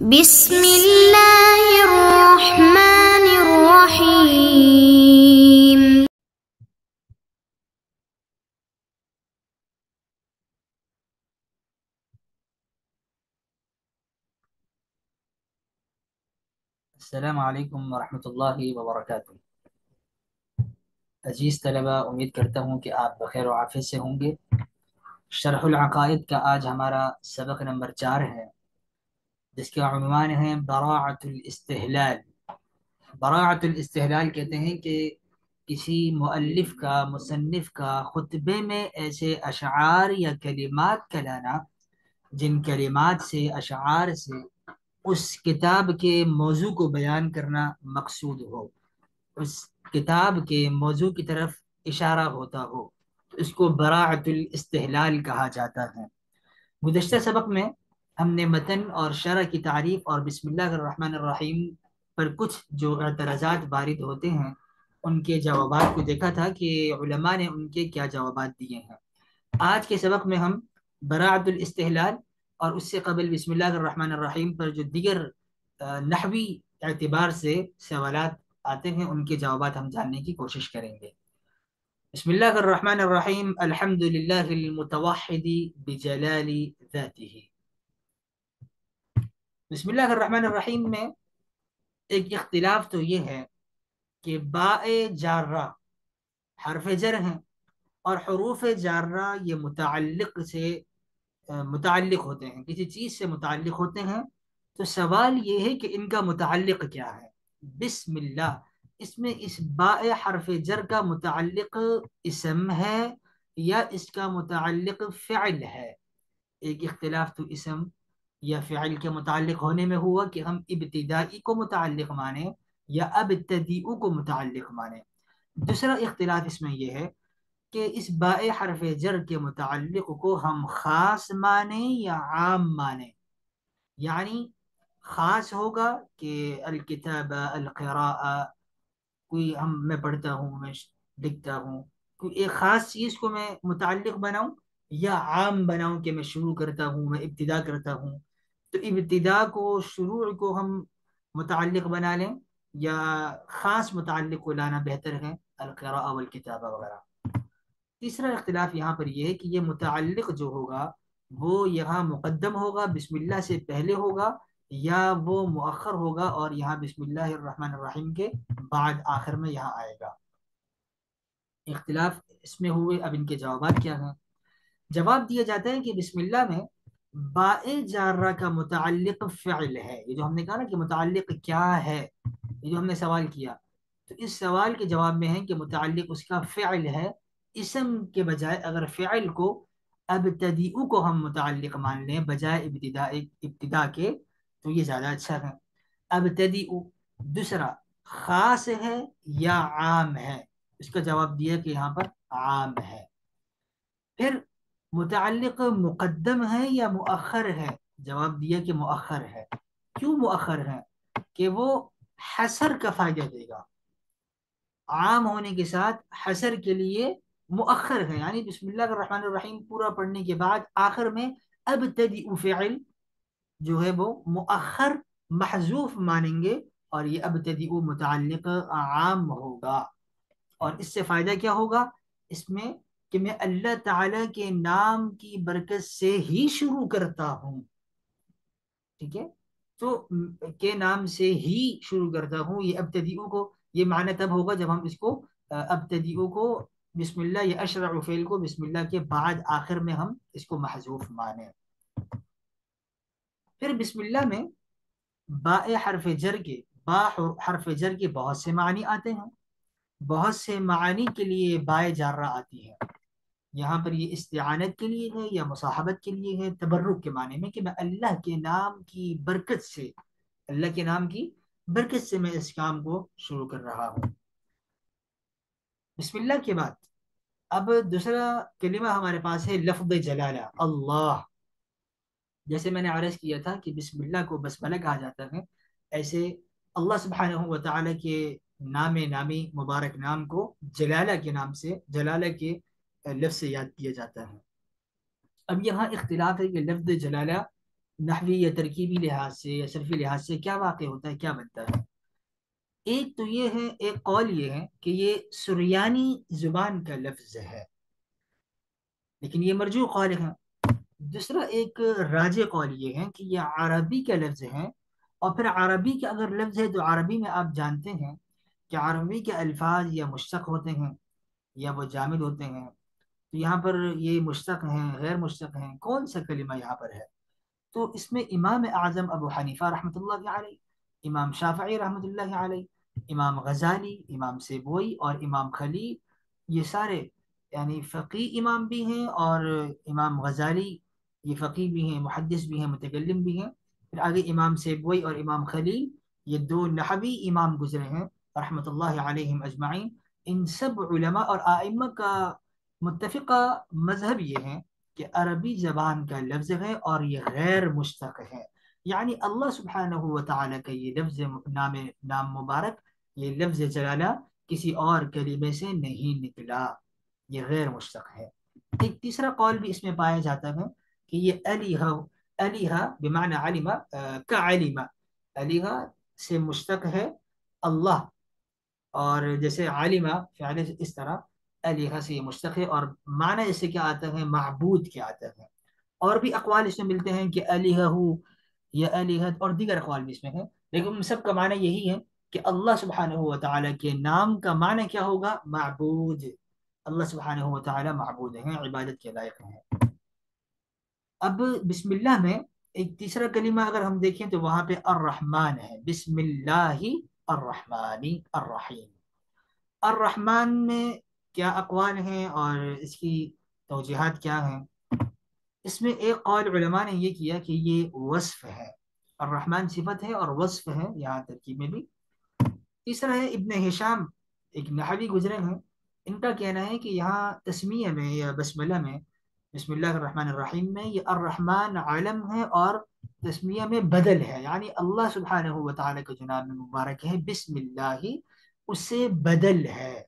بسم اللہ الرحمن الرحیم۔ السلام علیکم ورحمۃ اللہ وبرکاتہ۔ عزیز طلبہ، امید کرتا ہوں کہ آپ بخیر و عافیت سے ہوں گے۔ شرح العقائد کا آج ہمارا سبق نمبر 4 ہے، جس کا عنوان ہے براعۃ الاستحلال۔ براعۃ الاستحلال کہتے ہیں کہ کسی مؤلف کا، مصنف کا خطبے میں ایسے اشعار یا کلمات کا لانا جن کلمات سے، اشعار سے اس کتاب کے موضوع کو بیان کرنا مقصود ہو، اس کتاب کے موضوع کی طرف اشارہ ہوتا ہو، تو اس کو براعۃ الاستحلال کہا جاتا ہے۔ گزشتہ سبق میں ہم نے متن اور شرح کی تعریف اور بسم اللہ الرحمن الرحیم پر کچھ جو اعتراضات وارد ہوتے ہیں ان کے جوابات کو دیکھا تھا کہ علماء نے ان کے کیا جوابات دیے ہیں۔ آج کے سبق میں ہم براعۃ الاستحلال اور اس سے قبل بسم اللہ الرحمن الرحیم پر جو دیگر نحوی اعتبار سے سوالات آتے ہیں ان کے جوابات ہم جاننے کی کوشش کریں گے۔ بسم اللہ الرحمن الرحیم۔ الحمد للہ المتوحد بجلال ذاتہ۔ بسم اللہ الرحمن الرحیم میں ایک اختلاف تو یہ ہے کہ باء جارہ حرف جر ہیں اور حروف جارہ یہ متعلق ہوتے ہیں، کسی چیز سے متعلق ہوتے ہیں، تو سوال یہ ہے کہ ان کا متعلق کیا ہے۔ بسم اللہ، اس میں اس باء حرف جر کا متعلق اسم ہے یا اس کا متعلق فعل ہے؟ ایک اختلاف تو اسم یا فعل کے متعلق ہونے میں ہوا کہ ہم ابتدائی کو متعلق مانیں یا ابتدیء کو متعلق مانیں۔ دوسرا اختلاف اس میں یہ ہے کہ اس باء حرف جر کے متعلق کو ہم خاص مانیں یا عام مانیں، یعنی خاص ہوگا کہ الکتابہ، القراءہ، میں پڑھتا ہوں، میں لکھتا ہوں، کوئی ایک خاص چیز کو میں متعلق بناؤں، یا عام بناؤں کہ میں شروع کرتا ہوں، میں ابتدا کرتا ہوں۔ تو ابتدا کو، شروع کو ہم متعلق بنا لیں یا خاص متعلق کو لانا بہتر ہے، القراءہ والکتابہ وغیرہ۔ تیسرا اختلاف یہاں پر یہ ہے کہ یہ متعلق جو ہوگا وہ یہاں مقدم ہوگا، بسم اللہ سے پہلے ہوگا، یا وہ مؤخر ہوگا اور یہاں بسم اللہ الرحمن الرحیم کے بعد آخر میں یہاں آئے گا۔ اختلاف اس میں ہوئے، اب ان کے جوابات کیا ہیں؟ جواب دیا جاتا ہے کہ بسم اللہ میں باء جارہ کا متعلق فعل ہے۔ یہ جو ہم نے کہا نا کہ متعلق کیا ہے، یہ جو ہم نے سوال کیا، تو اس سوال کے جواب میں ہے کہ متعلق اس کا فعل ہے۔ اسم کے بجائے اگر فعل کو، ابتدیء کو ہم متعلق مان لیں بجائے ابتدا کے، تو یہ زیادہ اچھا ہے۔ ابتدیء۔ دوسرا، خاص ہے یا عام ہے؟ اس کا جواب دیا کہ یہاں پر عام ہے۔ پھر متعلق مقدم ہے یا مؤخر ہے؟ جواب دیا کہ مؤخر ہے۔ کیوں مؤخر ہے؟ کہ وہ حسر کا فائدہ دے گا، عام ہونے کے ساتھ حسر کے لیے مؤخر ہے، یعنی بسم اللہ الرحمن الرحیم پورا پڑھنے کے بعد آخر میں ابتدئ فعل جو ہے وہ مؤخر محذوف مانیں گے، اور یہ ابتدئ متعلق عام ہوگا۔ اور اس سے فائدہ کیا ہوگا اس میں؟ کہ میں اللہ تعالی کے نام کی برکت سے ہی شروع کرتا ہوں، ٹھیک ہے؟ تو کے نام سے ہی شروع کرتا ہوں، یہ ابتدیء کو، یہ معنی تب ہوگا جب ہم اس کو ابتدیء کو بسم اللہ یا اشرع فعل کو بسم اللہ کے بعد آخر میں ہم اس کو محذوف مانیں۔ پھر بسم اللہ میں باء حرف جر کے بہت سے معنی آتے ہیں، بہت سے معانی کے لیے باء جارہ آتی ہے۔ یہاں پر یہ استعانت کے لیے ہے یا مصاحبت کے لیے ہے، تبرک کے معنی میں، کہ میں اللہ کے نام کی برکت سے، اللہ کے نام کی برکت سے میں اس کام کو شروع کر رہا ہوں۔ بسم اللہ کے بعد اب دوسرا کلمہ ہمارے پاس ہے لفظ جلالہ، اللہ۔ جیسے میں نے عرض کیا تھا کہ بسم اللہ کو بسملہ کہا جاتا ہے، ایسے اللہ سبحانہ و تعالی کے نامی مبارک نام کو جلالہ کے نام سے، جلالہ کے لفظ سے یاد کیا جاتا ہے۔ اب یہاں اختلاف ہے کہ لفظ جلالہ नहवी या तरकीबी लिहाज से या सरफी लिहाज से क्या वाक़ होता है, क्या बनता है। एक तो ये है, एक कौल ये है कि ये सुरयानी जुबान का लफ्ज है, लेकिन ये मरजू कौल है। दूसरा एक राज कौल ये है कि ये अरबी का लफ्ज है, और फिर अरबी का अगर लफ्ज है तो अरबी में आप जानते हैं कि अरबी के अल्फाज या मुश्तक होते हैं या वो जामिद होते हैं। तो यहाँ पर ये मुश्तक हैं, गैर मुश्तक हैं, कौन सा कलिमा यहाँ पर है। तो इसमें इमाम आज़म अबू हनीफा रहमतुल्लाहि अलैह, इमाम शाफ़िई रहमतुल्लाहि अलैह, इमाम गज़ाली, इमाम सेबोई और इमाम खलील, ये सारे यानी फ़क़ी इमाम भी हैं, और इमाम गज़ाली ये फ़क़ी भी हैं, मुहद्दिस भी हैं, मुतकल्लिम भी हैं। फिर आगे इमाम सेबोई और इमाम खलील, ये दो नहवी इमाम गुजरे हैं रहमतुल्लाहि अलैहिम अजमाइन। इन सब उलमा और आइम्मा का मुत्तफ़िक़ा मज़हब ये है कि अरबी ज़बान का लफ्ज़ है और ये गैर मुश्तक है। यानी अल्लाह सुब्हानहू व तआला का ये लफ्ज़ नाम मुबारक, ये लफ्ज़ जलाला किसी और कलीमे से नहीं निकला, ये गैर मुश्तक है। एक तीसरा कौल भी इसमें पाया जाता है कि ये अलीहा, अलीहा बिमाना अलिमा, का अलिमा, अलीहा से मुश्तक है अल्लाह, और जैसे आलिमा फ़िल इस तरह अलीहा से ये मुश्तक है, और माना इससे क्या आता है, माबूद क्या आता है। और भी अकवाल इसमें मिलते हैं कि अलीहू या अलीहत, और दीगर अकवाल भी इसमें हैं, लेकिन उन सब का माना यही है कि अल्लाह सुब्हानहू व तआला के नाम का माना क्या होगा, माबूद। अल्लाह सुब्हानहू व तआला माबूद हैं, इबादत के लायक हैं। अब बिस्मिल्लाह में एक तीसरा कलीमा अगर हम देखें तो वहां पे अर्रहमान है, बिस्मिल्लाहि अर्रहमानी अर्रहीम। अर्रहमान में क्या अकवाल हैं और इसकी तौजीहात क्या हैं। इसमें एक कौल उलमा ने ये किया कि ये वस्फ है, अर्रहमान सिफत है और वस्फ है यहाँ तरकीब में भी। तीसरा है इब्न हिशाम, एक नहवी गुजरे हैं, इनका कहना है कि यहाँ तस्मीया में या बस्मला में, बिस्मिल्लाहिर्रहमानिर्रहीम में, ये अर्रहमान आलम है और तस्मीया में बदल है, यानी अल्लाह सुब्हानहू व तआला का जो नाम मुबारक है बिस्मिल्लाही, उससे बदल है।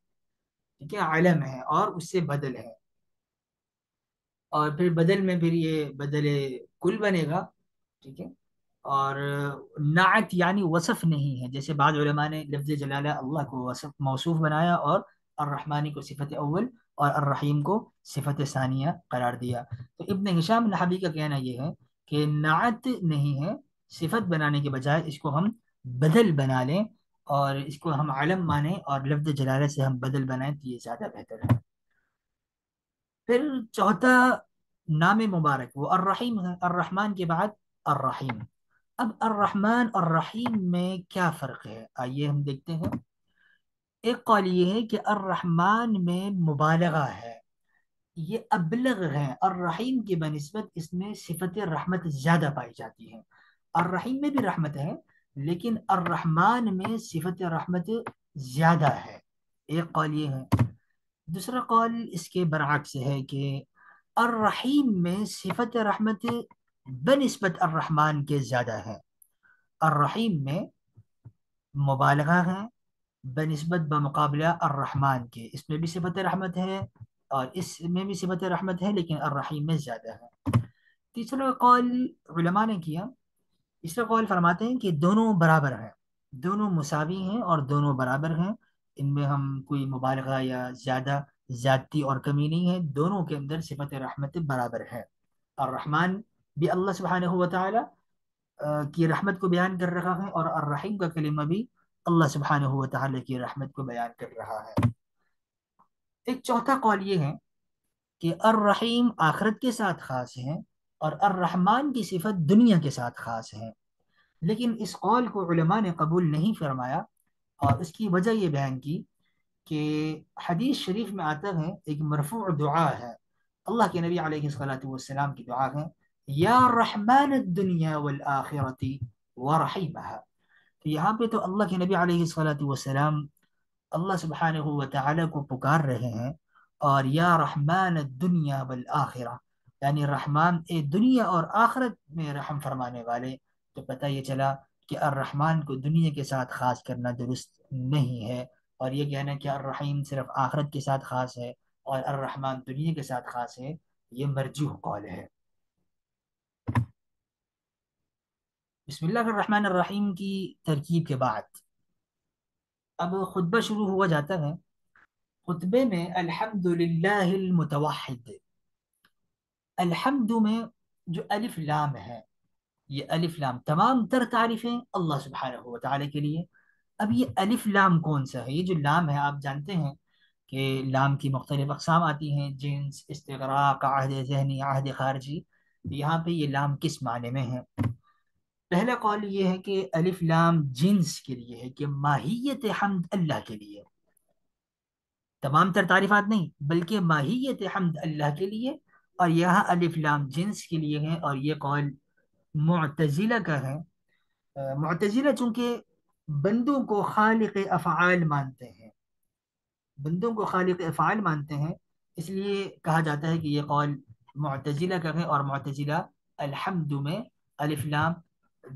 ठीक है, आलम है और उससे बदल है, और फिर बदल में फिर ये बदले कुल बनेगा। ठीक है, और नात यानी वसफ नहीं है, जैसे बाद उलमा ने लफ्ज़ जलाला अल्लाह को वसफ मौसूफ बनाया और अर्रहमानी को सिफत अव्वल और अर्रहीम को सिफत सानिया करार दिया। तो इब्न हिशाम नहवी का कहना यह है कि नात नहीं है, सिफत बनाने के बजाय इसको हम बदल बना लें और इसको हम आलम माने और लफ्ज़ जलाला से हम बदल बनाएं तो ये ज़्यादा बेहतर है। फिर चौथा नाम मुबारक वो अर्रहीम है, अर्रहमान के बाद अर्रहीम। अब अर्रहमान और रहीम में क्या फ़र्क है, आइए हम देखते हैं। एक कौल ये है कि अर्रहमान में मुबालगा है, ये अबलग है, और रहीम की बनिस्बत इसमें सिफत रहमत ज़्यादा पाई जाती है। अर्रहीम में भी रहमत है, लेकिन अर्रहमान में सिफत रहमत ज़्यादा है। एक कौल ये है। दूसरा कौल इसके बरअक्स है कि अर्रहीम में सिफत रहमत बनिस्बत अर्रहमान के ज़्यादा है, अर्रहीम में मुबालगा है बनिस्बत बमुकाबला अर्रहमान के, इसमें भी सिफत रहमत है और इसमें भी सिफत रहमत है, लेकिन अर्रहीम में ज़्यादा है। तीसरा कौल उलमा ने किया, तीसरा कौल फरमाते हैं कि दोनों बराबर हैं, दोनों मुसावी हैं और दोनों बराबर हैं, इनमें हम कोई मुबालगा या ज़्यादा ज़्यादती और कमी नहीं है, दोनों के अंदर सिफत रहमत बराबर है। अर्रहमान भी अल्लाह सुब्हानहू व तआला की रहमत को बयान कर रहा है, और अर्रहीम का कलिमा भी अल्लाह सुब्हानहू व तआला की रहमत को बयान कर रहा है। एक चौथा कौल ये है कि अर्रहीम आखिरत के साथ खास है और अर्रहमान की सिफत दुनिया के साथ खास है, लेकिन इस कौल को उलमा ने कबूल नहीं फरमाया, और उसकी वजह ये बयान की कि हदीस शरीफ में आता है, एक मरफू दुआ है, अल्लाह के नबी अलैहिस्सलातु वस्सलाम की दुआ है, या रहमान दुनिया वल आखिरती व रहीमहा। तो यहाँ पे तो अल्लाह के नबी अलैहिस्सलातु वस्सलाम अल्लाह सुब्हानहू व तआला को पुकार रहे हैं, और या रहमान दुनिया वल आखिरा, यानी रहमान ए दुनिया और आखिरत में रहम फरमाने वाले। तो पता ये चला कि अर्रहमान को दुनिया के साथ खास करना दुरुस्त नहीं है, और ये कहना कि अर्रहीम सिर्फ आखिरत के साथ खास है और अर्रहमान दुनिया के साथ खास है, ये मरजूह कौल है। بسم اللہ الرحمن الرحیم کی ترکیب کے بعد اب خطبہ شروع ہوا جاتا ہے. خطبے میں الحمد للہ المتوحد، الحمد میں جو الف لام ہے، یہ الف لام تمام تر تعریفیں اللہ سبحانہ و تعالی کے لیے. اب یہ الف لام کون سا ہے؟ یہ جو لام ہے آپ جانتے ہیں کہ لام کی مختلف اقسام آتی ہیں، جنس، استغراق، عہد ذہنی، عہد خارجی. یہاں پہ یہ لام کس معنی میں ہے؟ پہلا قول یہ ہے کہ الف لام جنس کے لیے ہے، کہ ماہیت حمد اللہ کے لیے، تمام تر تعریفات نہیں بلکہ ماہیت حمد اللہ کے لیے. اور یہاں الف لام جنس کے لیے ہے، اور یہ قول معتزلہ کا ہے. معتزلہ چونکہ بندوں کو خالق افعال مانتے ہیں، بندوں کو خالق افعال مانتے ہیں، اس لیے کہا جاتا ہے کہ یہ قول معتزلہ کا ہے. اور معتزلہ الحمد میں الف لام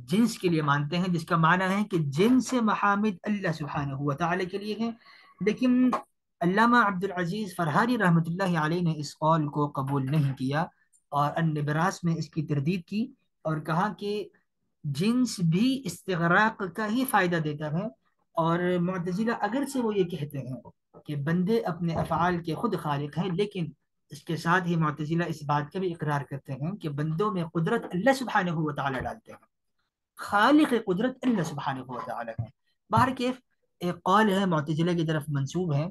جنس کے لیے مانتے ہیں، جس کا معنی ہے کہ جنس محامد اللہ سبحانہ و تعالی کے لیے ہیں. لیکن علامہ عبد العزیز فرہاری رحمۃ اللہ علیہ نے اس قول کو قبول نہیں کیا، اور النبراس میں اس کی تردید کی، اور کہا کہ جنس بھی استغراق کا ہی فائدہ دیتا ہے. اور معتزلہ اگرچہ وہ یہ کہتے ہیں کہ بندے اپنے افعال کے خود خالق ہیں، لیکن اس کے ساتھ ہی معتزلہ اس بات کا بھی اقرار کرتے ہیں کہ بندوں میں قدرت اللہ سبحانہ و تعالی ڈالتے ہیں، خالق قدرت اللہ سبحانہ و تعالی ہے. باہر کیف ایک قول ہے معتزلہ کی طرف منسوب ہے،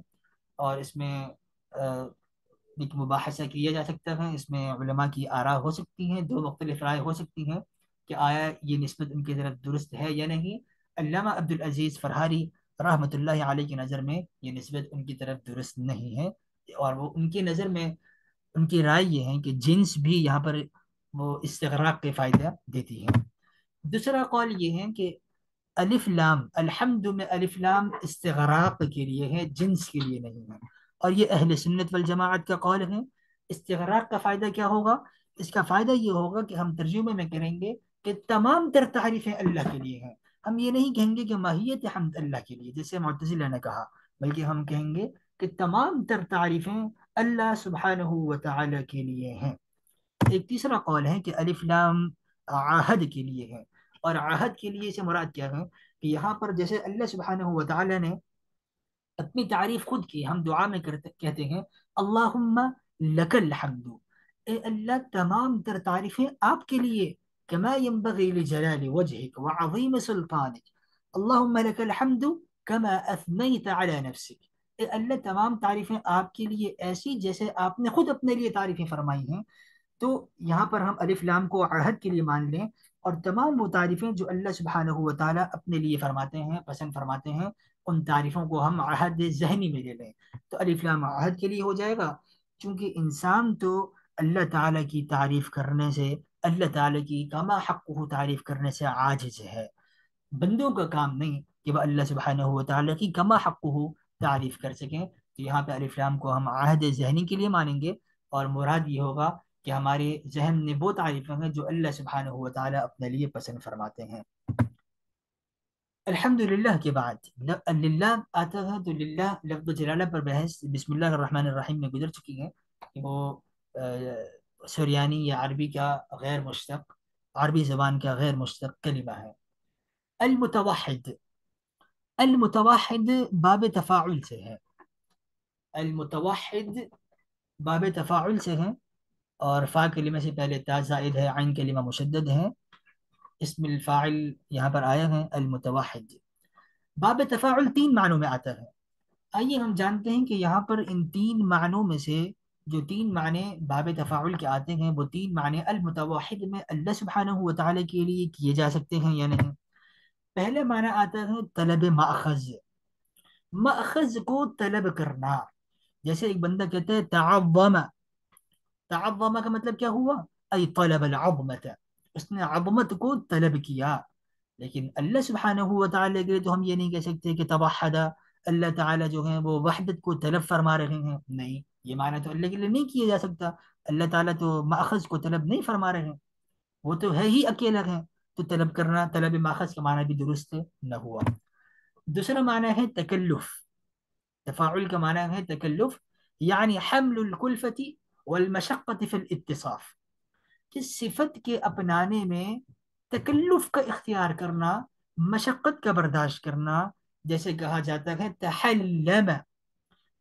اور اس میں ایک مباحثہ کیا جا سکتا ہے. اس میں علماء کی آراء ہو سکتی ہیں، دو مختلف رائے ہو سکتی ہیں کہ آیا یہ نسبت ان کی طرف درست ہے یا نہیں. علامہ عبد العزیز فرہاری رحمۃ اللہ علیہ کی نظر میں یہ نسبت ان کی طرف درست نہیں ہے، اور وہ ان کی نظر میں ان کی رائے یہ ہے کہ جنس بھی یہاں پر وہ استغراق کے فائدہ دیتی ہے. دوسرا قول یہ ہے کہ الف لام الحمد میں الف لام استغراق کے لیے ہے، جنس کے لیے نہیں ہے. اور یہ اہل سنت والجماعت کا قول ہے. استغراق کا فائدہ کیا ہوگا؟ اس کا فائدہ یہ ہوگا کہ ہم ترجمے میں کریں گے کہ تمام تر تعریفیں اللہ کے لیے ہیں. ہم یہ نہیں کہیں گے کہ ماہیت حمد اللہ کے لیے جیسے معتزلہ نے کہا، بلکہ ہم کہیں گے کہ تمام تر تعریفیں اللہ سبحانہ و تعالی کے لیے ہیں. ایک تیسرا قول ہے کہ الف لام عہد کے لیے ہے. اور عہد کے لیے سے مراد کیا ہے؟ کہ یہاں پر جیسے اللہ سبحانہ و تعالی نے اپنی تعریف خود کی، ہم دعا میں کہتے ہیں اللہم لک الحمد، اے اللہ تمام تر تعریفیں آپ کے لیے، کما ينبغي لجلال وجهك وعظیم سلطانك، اللہم لک الحمد کما اثنیت علی نفسك. اے اللہ تمام تعریفیں آپ کے لیے ایسی جیسے آپ نے خود اپنے لیے تعریفیں فرمائی ہیں. تو یہاں پر ہم الف لام کو عہد کے لیے مان لیں، اور تمام وہ تعریفیں جو اللہ سبحانہ و تعالیٰ اپنے لیے فرماتے ہیں، پسند فرماتے ہیں، ان تعریفوں کو ہم عہد ذہنی میں لے لیں. تو الف لام عہد کے لیے ہو جائے گا، چونکہ انسان تو اللہ تعالیٰ کی تعریف کرنے سے، اللہ تعالیٰ کی کما حقہ تعریف کرنے سے عاجز ہے. بندوں کا کام نہیں کہ وہ اللہ سبحانہ و تعالیٰ کی کما حقہ تعریف کر سکیں. تو یہاں پہ الف لام کو ہم عہد ذہنی کے لیے مانیں گے، اور مراد یہ ہوگا کہ ہمارے ذہن میں وہ تعریفیں ہیں جو اللہ سبحانہ و تعالیٰ اپنے لیے پسند فرماتے ہیں. الحمد للہ کے بعد للہ آتا ہے، تو للہ لفظ جلالہ پر بحث بسم اللہ الرحمن الرحیم میں گزر چکی ہے کہ وہ سریانی یا عربی کا غیر مشتق، عربی زبان کا غیر مشتق کلمہ ہے. المتوحد، المتوحد باب تفاعل سے ہے، المتوحد باب تفاعل سے ہے. اور فا کلمہ سے پہلے تا زائد ہے، عین کلمہ مشدد ہے، اسم الفاعل یہاں پر آیا ہے المتوحد. باب تفاعل تین معنوں میں آتا ہے. آئیے ہم جانتے ہیں کہ یہاں پر ان تین معنوں میں سے جو تین معنی باب تفاعل کے آتے ہیں، وہ تین معنی المتوحد میں اللہ سبحانہ و تعالی کے لیے کیے جا سکتے ہیں یا نہیں. پہلے معنی آتا ہے طلب ماخذ، ماخذ کو طلب کرنا. جیسے ایک بندہ کہتا ہے تعظم، تعظم کا مطلب کیا ہوا؟ ای طلب العظمت، اس نے عظمت کو طلب کیا. لیکن اللہ سبحانہ و تعالی کے لیے تو ہم یہ نہیں کہہ سکتے کہ توحد، اللہ تعالیٰ جو ہیں وہ وحدت کو طلب فرما رہے ہیں. نہیں، یہ معنی تو اللہ کے لیے نہیں کیا جا سکتا. اللہ تعالیٰ تو ماخذ کو طلب نہیں فرما رہے ہیں، وہ تو ہے ہی اکیلا ہے. تو طلب کرنا، طلب ماخذ کا معنی بھی درست نہ ہوا. دوسرا معنی ہے تکلف. تفاعل کا معنی ہے تکلف، یعنی حمل الکلفت والمشقت فی الاتصاف، کہ صفت کے اپنانے میں तकल्लुफ का इख्तियार करना, मशक्क़त का बर्दाश्त करना। जैसे कहा जाता है तहल्लम,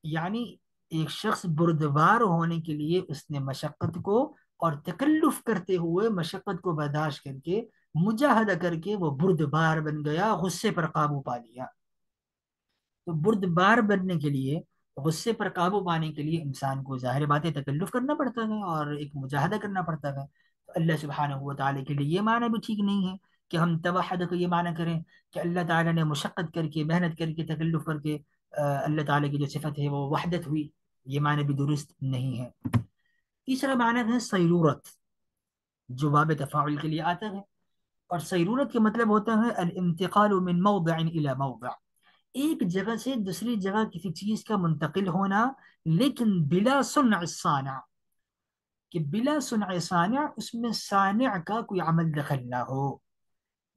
यानी एक शख्स बुर्दबार होने के लिए उसने मशक्क़त को और तकल्लुफ करते हुए मशक्क़त को बर्दाश्त करके मुजाहदा करके वो बुर्दबार बन गया, गुस्से पर काबू पा लिया। तो बुर्दबार बनने के लिए, गुस्से पर काबू पाने के लिए इंसान को ज़ाहिर बात है तकल्लुफ करना पड़ता है और एक मुजाहदा करना पड़ता है। तो अल्लाह सुब्हानहू व तआला के लिए ये माना भी ठीक नहीं है कि हम तवहद को ये माना करें कि अल्लाह ताला ने मुशक्क़त करके मेहनत करके तकल्लुफ करके अल्लाह ताला की जो सिफत है वो वहदत हुई। ये माना भी दुरुस्त नहीं है। तीसरा माना है सैरूरत, जो बाब तफ़ाउल के लिए आता है। और सैरूरत के मतलब होता है अल इंतकाल मिन मौदिअ इला मौदिअ, एक जगह से दूसरी जगह किसी चीज का मुंतकिल होना, लेकिन बिला सुन्अ साना, कि बिला सुन्अ साना उसमें सानिअ का कोई अमल दखल ना हो,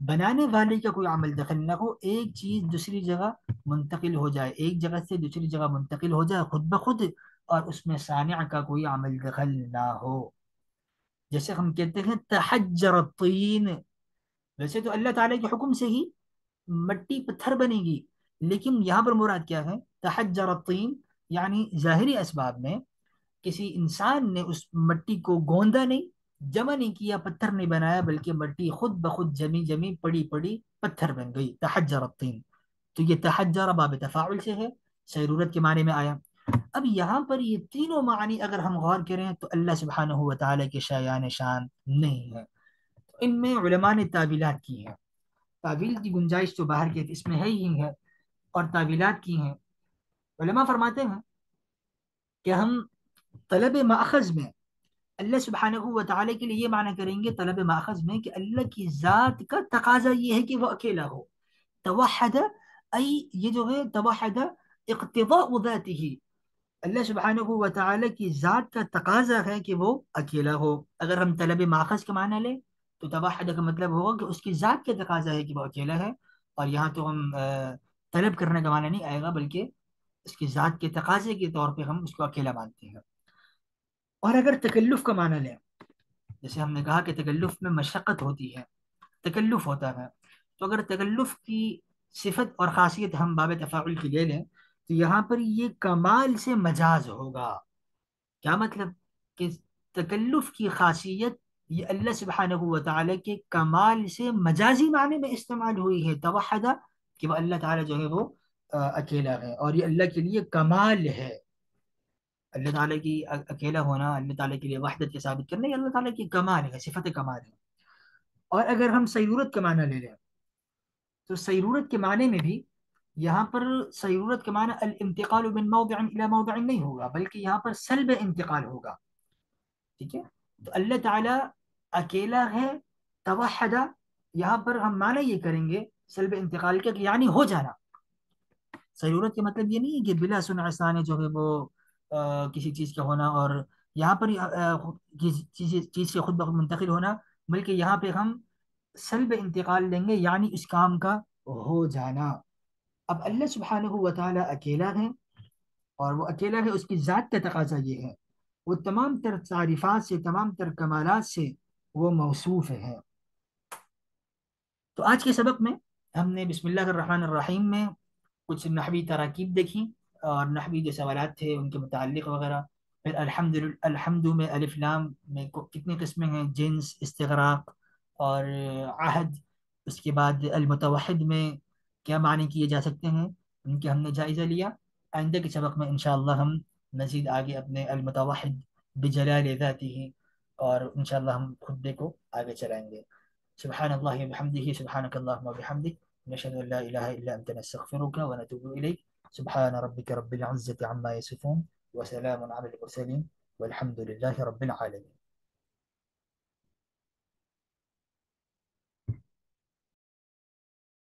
बनाने वाले का कोई अमल दखल ना हो। एक चीज दूसरी जगह मुंतकिल हो जाए, एक जगह से दूसरी जगह मुंतकिल हो जाए खुद ब खुद, और उसमें सानिअ का कोई अमल दखल ना हो। जैसे हम कहते हैं तहज्जर तीन, वैसे तो अल्लाह ताला के हुक्म से ही मट्टी पत्थर बनेगी, लेकिन यहाँ पर मुराद क्या है तहज्जर तीन, यानी ज़ाहिरी असबाब में किसी इंसान ने उस मट्टी को गोंदा नहीं, जमा नहीं किया, पत्थर नहीं बनाया, बल्कि मट्टी खुद ब खुद जमी जमी पड़ी पड़ी पत्थर बन गई, तहज्जर तीन। तो ये तहज्जर बाब तफाउल से है, सैरूरत के माने में आया। अब यहाँ पर ये तीनों मानी अगर हम गौर करें तो अल्लाह सुब्हानहू व तआला के शायान शान नहीं है। इनमें उलमा ने तावीलात की है, तावील की गुंजाइश तो बाहर के इसमें है ही है, और तावीलात की हैं। उलमा फरमाते हैं कि हम तलब माखज में अल्लाह सुब्हानहू व तआला के लिए ये माना करेंगे तलब माखज में कि अल्लाह की ज़ात का तकाजा ये है कि वो अकेला हो। तवहद आई, ये जो है तवहद इक्तिदा ज़ातिही, अल्लाह सुब्हानहू व तआला की ज़ात का तकाजा है कि वो अकेला हो। अगर हम तलब माखज का माना लें तो तवहद का मतलब होगा कि उसकी ज़ात का तकाजा है कि वो अकेला है। और यहाँ तो हम तलब करने का माना नहीं आएगा, बल्कि उसकी ज़ात के तकाजे के तौर पे हम उसको अकेला मानते हैं। और अगर तकल्लुफ का माना लें, जैसे हमने कहा कि तकल्लुफ में मशक्क़त होती है, तकल्लुफ होता है, तो अगर तकल्लुफ की सिफत और खासियत हम बाब तफ़ाउल की ले लें तो यहाँ पर ये कमाल से मजाज होगा। क्या मतलब कि तकल्लुफ की खासियत ये अल्लाह सुब्हानहू व तआला के कमाल से मजाजी माने में इस्तेमाल हुई है, तवहदा, कि वह अल्लाह ताला जो है वो अकेला है, और ये अल्लाह के लिए कमाल है। अल्लाह ताला की अकेला होना, अल्लाह ताला के लिए वहदत के साबित करना, ये अल्लाह ताला की कमाल है, सिफत कमाल है। और अगर हम सयूरत के माना ले लें तो सयूरत के माने में भी यहाँ पर सयूरत के माना अल इंतकाल मिन मौदिअ इला मौदिअ नहीं होगा, बल्कि यहाँ पर सल्ब इंतकाल होगा। ठीक है, तो अल्लाह ताला अकेला है, तवहदा, यहाँ पर हम माना ये करेंगे सल्ब इंतकाल के, यानी हो जाना। ज़रूरत का मतलब ये नहीं है कि बिला सुन आसान जो है वो किसी चीज़ का होना, और यहाँ पर किसी चीज़ से खुद ब खुद मुंतकिल होना, बल्कि यहाँ पे हम सल्ब इंतकाल लेंगे, यानी इस काम का हो जाना। अब अल्लाह सुब्हानहू व तआला अकेला है, और वो अकेला है, उसकी ज़ात का तकाजा ये है, वो तमाम तर तारीफ़ात से, तमाम तर कमालात से वो मौसूफ है। तो आज के सबक में हमने बिस्मिल्लाहिर रहमानिर रहीम में कुछ नहवी तराकीब देखी, और नहवी जो सवालात थे उनके मुताल्लिक़ वगैरह। फिर अल्हम्दु में अलिफ लाम में कितनी किस्में हैं, जिन्स, इस्तिग़राक़ और आहद। उसके बाद अल मुतवहिद में क्या मानी किए जा सकते हैं, उनके हमने जायज़ा लिया। आइंदा के सबक में इंशाअल्लाह हम मज़ीद आगे अपने अल मुतवहिद बिजलाल ज़ातिही, और इंशाअल्लाह हम खुतबे को आगे चलाएंगे। सुब्हानल्लाहि व बिहम्दिही, सुब्हानकल्लाहुम्मा व बिहम्दिक, नशहदु अन ला इलाहा इल्ला अंता नस्तगफिरुका व नतूबु इलैक। सुब्हान रब्बिका रब्बिल इज्जति अम्मा यसिफून व सलामुन अलल मुरसलीन वल्हम्दुलिल्लाहि रब्बिल आलमीन।